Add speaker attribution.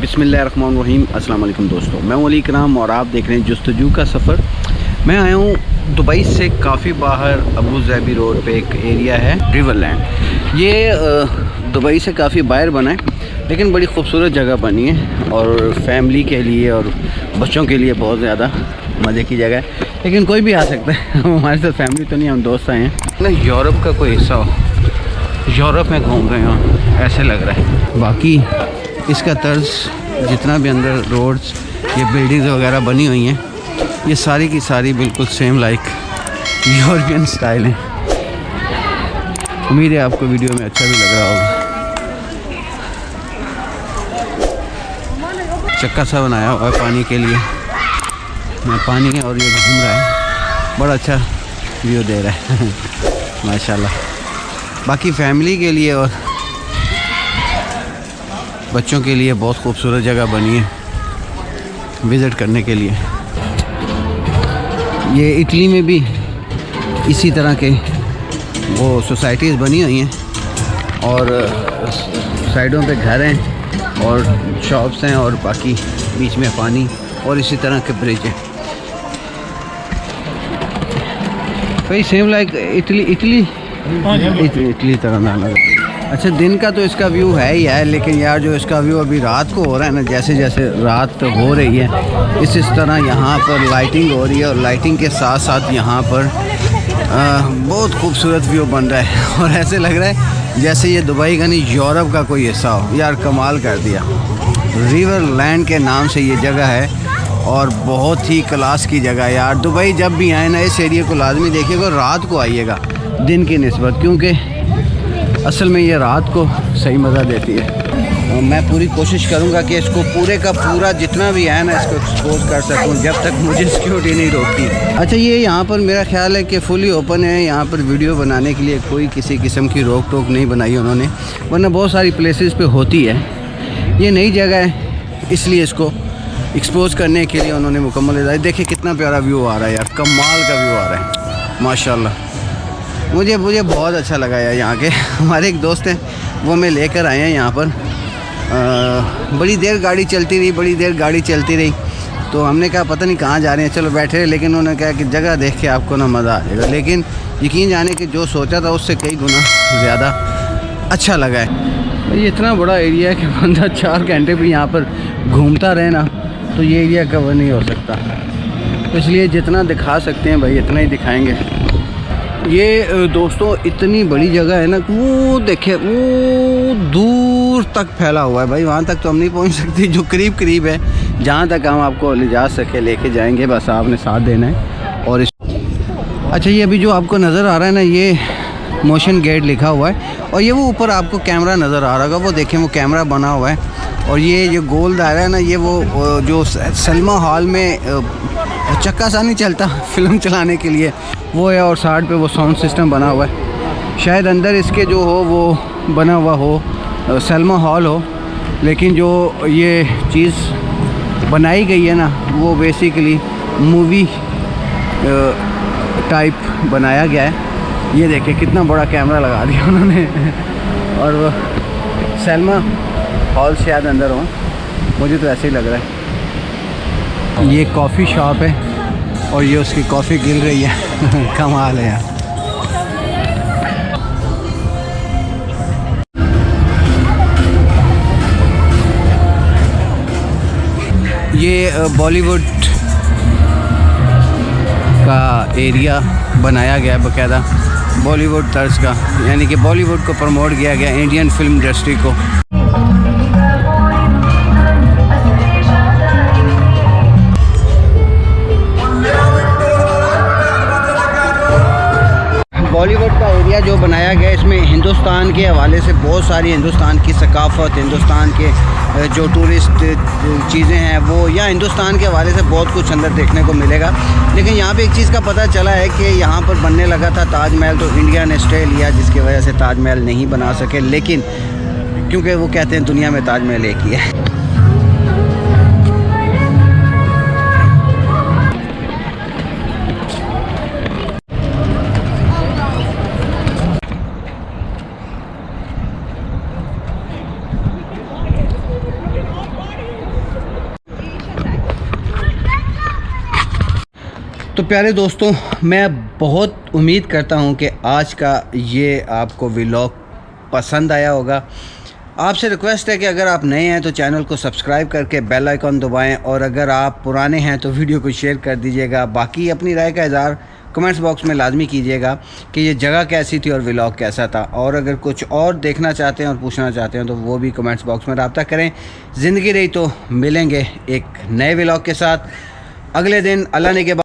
Speaker 1: बिस्मिल्लाहिर्रहमानिर्रहीम। अस्सलाम वालेकुम दोस्तों, मैं अली इकराम और आप देख रहे हैं जस्तजू का सफ़र। मैं आया हूँ दुबई से काफ़ी बाहर, अबू ज़ैबी रोड पे एक एरिया है रिवरलैंड। ये दुबई से काफ़ी बाहर बना है, लेकिन बड़ी खूबसूरत जगह बनी है और फैमिली के लिए और बच्चों के लिए बहुत ज़्यादा मज़े की जगह है। लेकिन कोई भी आ सकता है, हमारे साथ फैमिली तो नहीं, हम दोस्त आए हैं ना। यूरोप का कोई हिस्सा हो, यूरोप में घूम रहे हो ऐसे लग रहा है। बाकी इसका तर्ज, जितना भी अंदर रोड्स, ये बिल्डिंग्स वगैरह बनी हुई हैं, ये सारी की सारी बिल्कुल सेम लाइक यूरोपियन स्टाइल है। उम्मीद है आपको वीडियो में अच्छा भी लग रहा होगा। चक्का सा बनाया हुआ है पानी के लिए, मैं पानी है और ये घूम रहा है, बड़ा अच्छा व्यू दे रहा है माशाल्लाह। बाकी फैमिली के लिए और बच्चों के लिए बहुत खूबसूरत जगह बनी है विज़िट करने के लिए। ये इटली में भी इसी तरह के वो सोसाइटीज़ बनी हुई हैं और साइडों पे घर हैं और शॉप्स हैं और बाकी बीच में पानी और इसी तरह के ब्रिज हैं। भाई सेम लाइक इटली तरह ना लगा। अच्छा, दिन का तो इसका व्यू है ही है, लेकिन यार जो इसका व्यू अभी रात को हो रहा है ना, जैसे जैसे रात हो रही है इस तरह यहाँ पर लाइटिंग हो रही है और लाइटिंग के साथ साथ यहाँ पर बहुत खूबसूरत व्यू बन रहा है और ऐसे लग रहा है जैसे ये दुबई का नहीं, यूरोप का कोई हिस्सा हो। यार कमाल कर दिया। रिवरलैंड के नाम से ये जगह है और बहुत ही क्लास की जगह है यार। दुबई जब भी आए ना, इस एरिया को लाजमी देखिएगा, रात को आइएगा दिन की निस्बत, क्योंकि असल में ये रात को सही मज़ा देती है। मैं पूरी कोशिश करूँगा कि इसको पूरे का पूरा जितना भी है ना, इसको एक्सपोज कर सकूँ जब तक मुझे सिक्योरिटी नहीं रोकती। अच्छा, ये यहाँ पर मेरा ख्याल है कि फुली ओपन है, यहाँ पर वीडियो बनाने के लिए कोई किसी किस्म की रोक टोक नहीं बनाई उन्होंने, वरना बहुत सारी प्लेसेस पे होती है। ये नई जगह है, इसलिए इसको एक्सपोज करने के लिए उन्होंने मुकम्मल हिदायत। देखिए कितना प्यारा व्यू आ रहा है यार, कमाल का व्यू आ रहा है माशाल्लाह। मुझे बहुत अच्छा लगा यार यहाँ के। हमारे एक दोस्त हैं, वो हमें लेकर आए हैं यहाँ पर। बड़ी देर गाड़ी चलती रही तो हमने कहा पता नहीं कहाँ जा रहे हैं, चलो बैठे रहे। लेकिन उन्होंने कहा कि जगह देख के आपको ना मज़ा आ जाएगा। लेकिन यकीन जाने कि जो सोचा था उससे कई गुना ज़्यादा अच्छा लगा है। भाई इतना बड़ा एरिया है कि बंदा 4 घंटे भी यहाँ पर घूमता रहे ना तो ये एरिया कवर नहीं हो सकता। तो इसलिए जितना दिखा सकते हैं भाई इतना ही दिखाएँगे। ये दोस्तों इतनी बड़ी जगह है ना, वो देखे वो दूर तक फैला हुआ है भाई। वहाँ तक तो हम नहीं पहुँच सकते, जो करीब है, जहाँ तक हम आपको ले जा सके लेके जाएंगे, बस आपने साथ देना है। और अच्छा, ये अभी जो आपको नज़र आ रहा है ना, ये मोशन गेट लिखा हुआ है और ये वो ऊपर आपको कैमरा नज़र आ रहा होगा, वो देखें वो कैमरा बना हुआ है। और ये जो गोल दायरा है ना, ये वो जो सलमा हॉल में चक्का सा नहीं चलता फिल्म चलाने के लिए, वो है। और साइड पे वो साउंड सिस्टम बना हुआ है। शायद अंदर इसके जो हो वो बना हुआ हो सलमा हॉल हो, लेकिन जो ये चीज़ बनाई गई है ना, वो बेसिकली मूवी टाइप बनाया गया है। ये देखिए कितना बड़ा कैमरा लगा दिया उन्होंने और वो सलमा हॉल शायद अंदर हो, मुझे तो ऐसे ही लग रहा है। ये कॉफ़ी शॉप है और ये उसकी कॉफ़ी गिर रही है कमाल है यार। ये बॉलीवुड का एरिया बनाया गया है बाकायदा, बॉलीवुड तर्ज का, यानी कि बॉलीवुड को प्रमोट किया गया, इंडियन फिल्म इंडस्ट्री को। बॉलीवुड का एरिया जो बनाया गया, इसमें हिंदुस्तान के हवाले से बहुत सारी हिंदुस्तान की सकाफ़त, हिंदुस्तान के जो टूरिस्ट चीज़ें हैं वो, या हिंदुस्तान के हवाले से बहुत कुछ अंदर देखने को मिलेगा। लेकिन यहाँ पे एक चीज़ का पता चला है कि यहाँ पर बनने लगा था ताजमहल, तो इंडिया ने स्टे लिया, जिसकी वजह से ताजमहल नहीं बना सके। लेकिन क्योंकि वो कहते हैं दुनिया में ताजमहल एक ही है। तो प्यारे दोस्तों, मैं बहुत उम्मीद करता हूँ कि आज का ये आपको व्लॉग पसंद आया होगा। आपसे रिक्वेस्ट है कि अगर आप नए हैं तो चैनल को सब्सक्राइब करके बेल आइकॉन दबाएं, और अगर आप पुराने हैं तो वीडियो को शेयर कर दीजिएगा। बाकी अपनी राय का इज़हार कमेंट्स बॉक्स में लाजमी कीजिएगा कि ये जगह कैसी थी और व्लॉग कैसा था, और अगर कुछ और देखना चाहते हैं और पूछना चाहते हैं तो वो भी कमेंट्स बॉक्स में रब्ता करें। ज़िंदगी रही तो मिलेंगे एक नए व्लॉग के साथ अगले दिन। अल्लाह ने के बाद